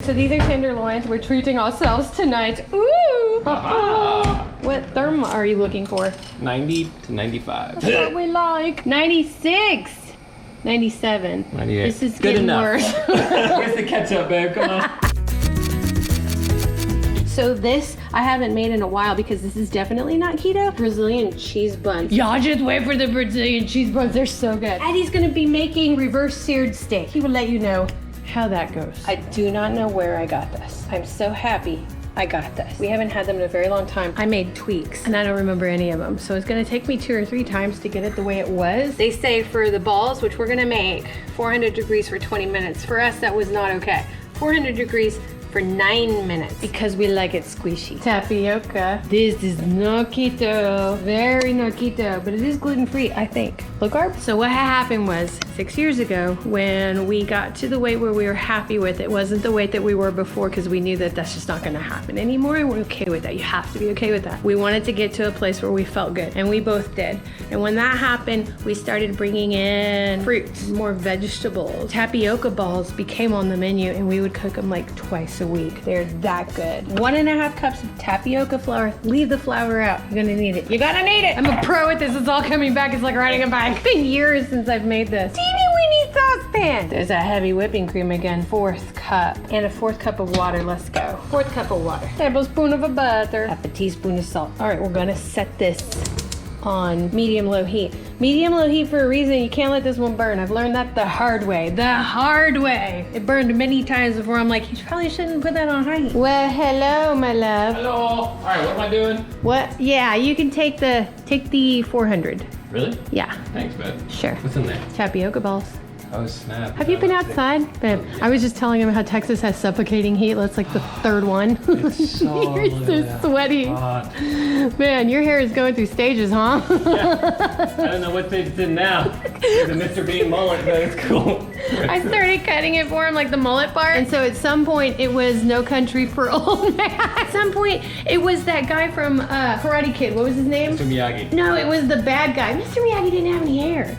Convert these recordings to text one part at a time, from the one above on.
So these are tenderloins. We're treating ourselves tonight. Ooh! What therm are you looking for? 90 to 95. That's what we like. 96. 97. 98. This is good getting enough. worse. Where's the ketchup, babe? Come on. So this I haven't made in a while because this is definitely not keto. Brazilian cheese buns. Y'all just wait for the Brazilian cheese buns. They're so good. Eddie's gonna be making reverse seared steak. He will let you know how that goes. I do not know where I got this. I'm so happy I got this. We haven't had them in a very long time. I made tweaks and I don't remember any of them. So it's gonna take me 2 or 3 times to get it the way it was. They say for the balls, which we're gonna make, 400 degrees for 20 minutes. For us, that was not okay. 400 degrees for 9 minutes because we like it squishy. Tapioca. This is no keto. Very no keto, but it is gluten-free, I think. Low carb. So what happened was 6 years ago when we got to the weight where we were happy with it, wasn't the weight that we were before because we knew that that's just not gonna happen anymore and we're okay with that. You have to be okay with that. We wanted to get to a place where we felt good and we both did. And when that happened, we started bringing in fruits, more vegetables. Tapioca balls became on the menu and we would cook them like twice a week. They're that good. 1.5 cups of tapioca flour. Leave the flour out. You're gonna need it. You're gonna need it. I'm a pro at this. It's all coming back. It's like riding a bike. It's been years since I've made this. Teeny weeny saucepan. There's a heavy whipping cream again. 4th cup. And a 4th cup of water. Let's go. 4th cup of water. Tablespoon of butter. Half a teaspoon of salt. All right, we're gonna set this on medium-low heat. Medium-low heat for a reason. You can't let this one burn. I've learned that the hard way. The hard way. It burned many times before. I'm like, you probably shouldn't put that on high heat. Well, hello, my love. Hello. All right, what am I doing? What? Yeah, you can take the 400. Really? Yeah, Thanks, babe. sure. What's in there? Tapioca balls. Oh, snap. Have you been outside? Babe, I was just telling him how Texas has suffocating heat. That's like the 3rd one. It's so You're so sweaty. hot. Man, your hair is going through stages, huh? Yeah. I don't know what they did now. The Mr. Bean mullet, but it's cool. I started cutting it for him, like the mullet part. And so at some point, it was No Country for Old Men. At some point, it was that guy from Karate Kid. What was his name? Mr. Miyagi. No, it was the bad guy. Mr. Miyagi didn't have any hair.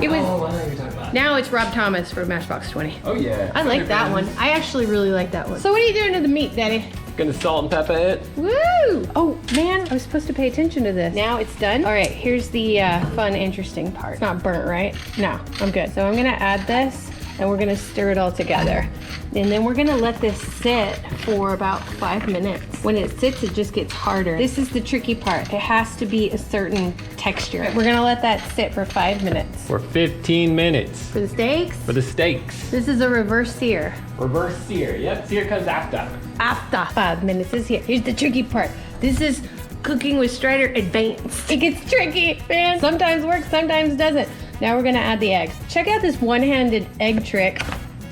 It was. Oh, I know what you're talking about. Now it's Rob Thomas for Matchbox 20. Oh, yeah. I like that one. I actually really like that one. So what are you doing to the meat, Daddy? Gonna salt and pepper it. Woo! Oh, man, I was supposed to pay attention to this. Now it's done. All right, here's the fun, interesting part. It's not burnt, right? No, I'm good. So I'm gonna add this and we're gonna stir it all together. And then we're gonna let this sit for about 5 minutes. When it sits, it just gets harder. This is the tricky part. It has to be a certain texture. We're gonna let that sit for 5 minutes. For 15 minutes. For the steaks, For the steaks. this is a reverse sear. Reverse sear. Yep, sear comes after. After 5 minutes is here. Here's the tricky part. This is cooking with Strider Advanced. It gets tricky, man. Sometimes works, sometimes doesn't. Now we're gonna add the eggs. Check out this one-handed egg trick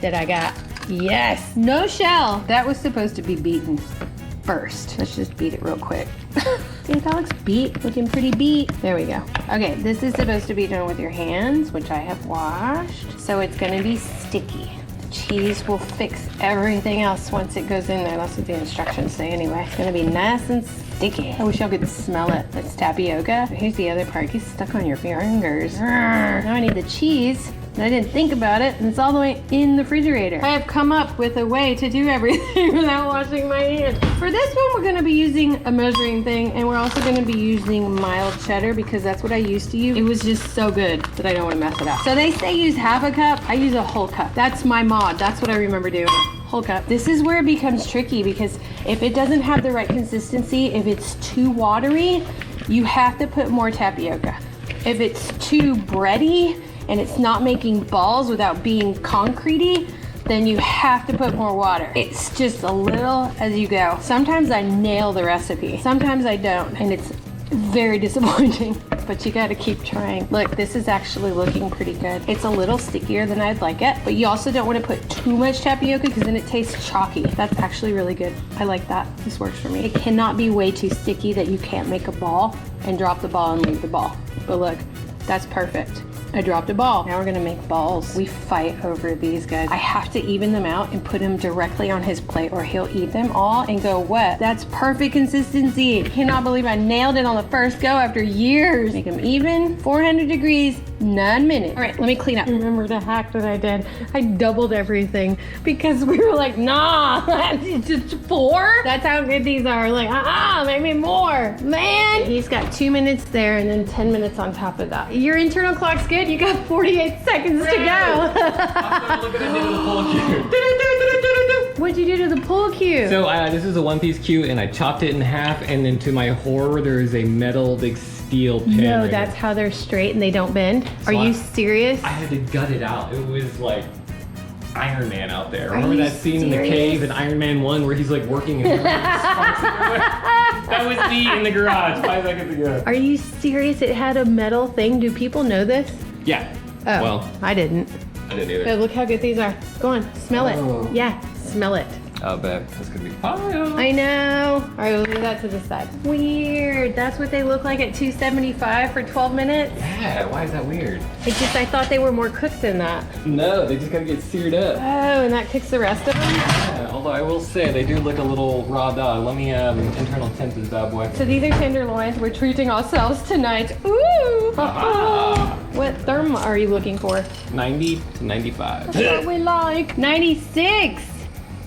that I got. Yes, no shell. That was supposed to be beaten first. Let's just beat it real quick. See, that looks beat, looking pretty beat. There we go. Okay, this is supposed to be done with your hands, which I have washed. So it's gonna be sticky. Cheese will fix everything else once it goes in there. That's what the instructions say anyway. It's gonna be nice and sticky. I wish y'all could smell it. It's tapioca. Here's the other part. It gets stuck on your fingers. Now I need the cheese. And I didn't think about it, and it's all the way in the refrigerator. I have come up with a way to do everything without washing my hands. For this one, we're gonna be using a measuring thing, and we're also gonna be using mild cheddar because that's what I used to use. It was just so good that I don't wanna mess it up. So they say use half a cup, I use a whole cup. That's my mod, that's what I remember doing. Whole cup. This is where it becomes tricky because if it doesn't have the right consistency, if it's too watery, you have to put more tapioca. If it's too bready, and it's not making balls without being concretey, then you have to put more water. It's just a little as you go. Sometimes I nail the recipe, sometimes I don't, and it's very disappointing, but you gotta keep trying. Look, this is actually looking pretty good. It's a little stickier than I'd like it, but you also don't wanna put too much tapioca because then it tastes chalky. That's actually really good. I like that. This works for me. It cannot be way too sticky that you can't make a ball and drop the ball and leave the ball. But look, that's perfect. I dropped a ball. Now we're gonna make balls. We fight over these guys. I have to even them out and put them directly on his plate or he'll eat them all and go wet. That's perfect consistency. I cannot believe I nailed it on the first go after years. Make them even, 400 degrees, 9 minutes. All right, let me clean up. Remember the hack that I did? I doubled everything because we were like, nah, it's just 4? That's how good these are. Like, maybe more. Man, he's got 2 minutes there and then 10 minutes on top of that. Your internal clock's good. You got 48 seconds to go. I'm looking at the pull cue. What'd you do to the pull cue? So this is a one-piece cue, and I chopped it in half, and then to my horror, there is a metal, big steel pin. No, right that's here. how they're straight and they don't bend. So Are you serious? I had to gut it out. It was like Iron Man out there. Are Remember you that scene in the serious? cave in Iron Man 1 where he's like working and that was me in the garage 5 seconds ago. Are you serious? It had a metal thing. Do people know this? Yeah. Oh, Well, I didn't. I didn't either. But look how good these are. Go on, smell Oh. it. Yeah, smell it. Oh, bet. That's gonna be fire. I know. All right, we'll leave that to the side. Weird. That's what they look like at 275 for 12 minutes. Yeah, why is that weird? I thought they were more cooked than that. No, they just gotta get seared up. Oh, and that cooks the rest of them? Yeah, although I will say they do look a little raw dog. Let me internal temp this bad boy. So these are tenderloins. We're treating ourselves tonight. Ooh! Ah. What therm are you looking for? 90 to 95. That's what we like. 96.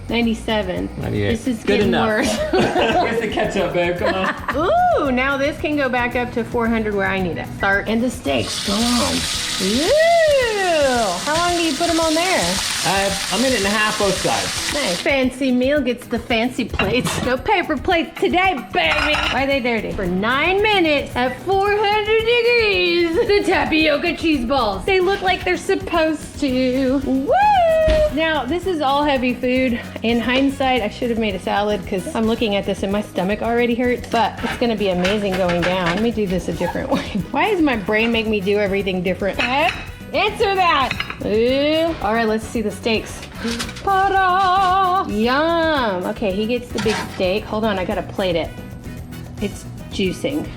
97. 98. This is Good getting enough. worse. Where's the ketchup, babe? Come on. Ooh, now this can go back up to 400 where I need it. Start. And the steaks. Go on. Ooh! How long do you put them on there? A minute and a half both sides. Nice. Fancy meal gets the fancy plates. No paper plates today, baby. Why are they dirty? For 9 minutes at 400 degrees, the tapioca cheese balls. They look like they're supposed to. Woo! Now, this is all heavy food. In hindsight, I should have made a salad because I'm looking at this and my stomach already hurts, but it's gonna be amazing going down. Let me do this a different way. Why does my brain make me do everything different? Answer that! Ooh. All right, let's see the steaks. Ta-da! Yum! Okay, he gets the big steak. Hold on, I gotta plate it. It's juicing.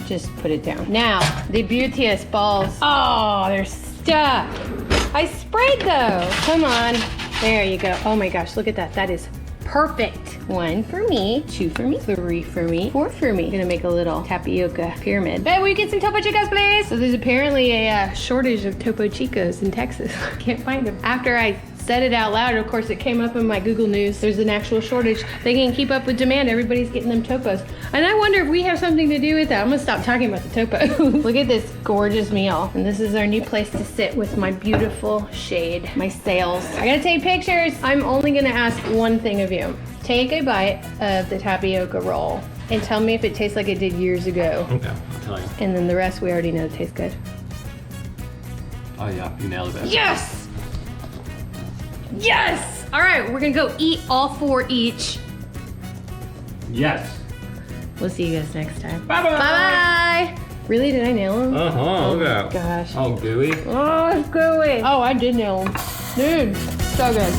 Just put it down. Now, the beauteous balls. Oh, they're stuck. I sprayed those. Come on. There you go. Oh my gosh, look at that. That is perfect. 1 for me, 2 for me, 3 for me, 4 for me. I'm gonna make a little tapioca pyramid. Babe, will you get some Topo Chicos, please? So there's apparently a shortage of Topo Chicos in Texas. Can't find them. After I said it out loud, of course it came up in my Google News. There's an actual shortage. They can't keep up with demand. Everybody's getting them topos. And I wonder if we have something to do with that. I'm gonna stop talking about the topo. Look at this gorgeous meal. And this is our new place to sit with my beautiful shade, my sails. I gotta take pictures. I'm only gonna ask one thing of you. Take a bite of the tapioca roll and tell me if it tastes like it did years ago. Okay, I'll tell you. And then the rest we already know tastes good. Oh yeah, you nailed it. Yes! Yes! All right, we're gonna go eat all 4 each. Yes. We'll see you guys next time. Bye-bye. Bye! Really, did I nail him? Uh-huh, look at that. Gosh. Oh, gooey. Oh, it's gooey. Oh, I did nail him. Dude, so good.